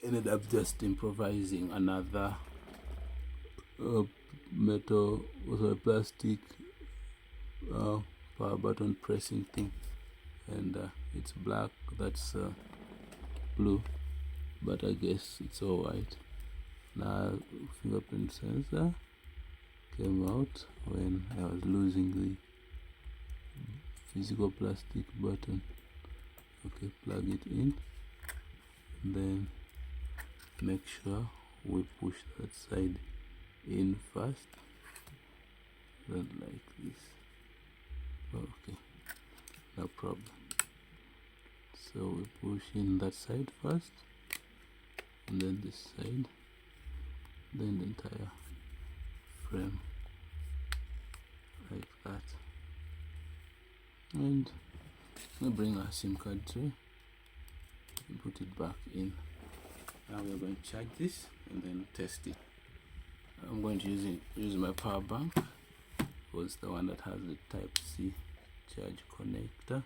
ended up just improvising another metal, also a plastic power button pressing thing, and it's black, that's blue, but I guess it's all white. Now fingerprint sensor came out when I was losing the physical plastic button. Okay, plug it in, and then make sure we push that side in first, then like this. Okay, no problem. So we push in that side first, and then this side, then the entire frame like that. And we bring our SIM card tray and put it back in. Now we are going to charge this and then test it. I'm going to use my power bank, was the one that has the type C charge connector.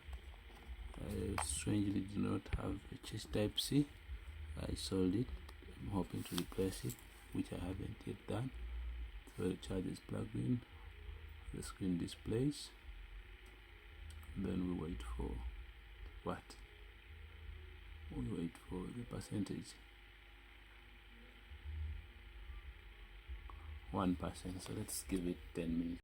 I strangely do not have a type C. I sold it. I'm hoping to replace it, which I haven't yet done. So the charge is plugged in, the screen displays, and then we wait for what? We wait for the percentage. 1%, so let's give it 10 minutes.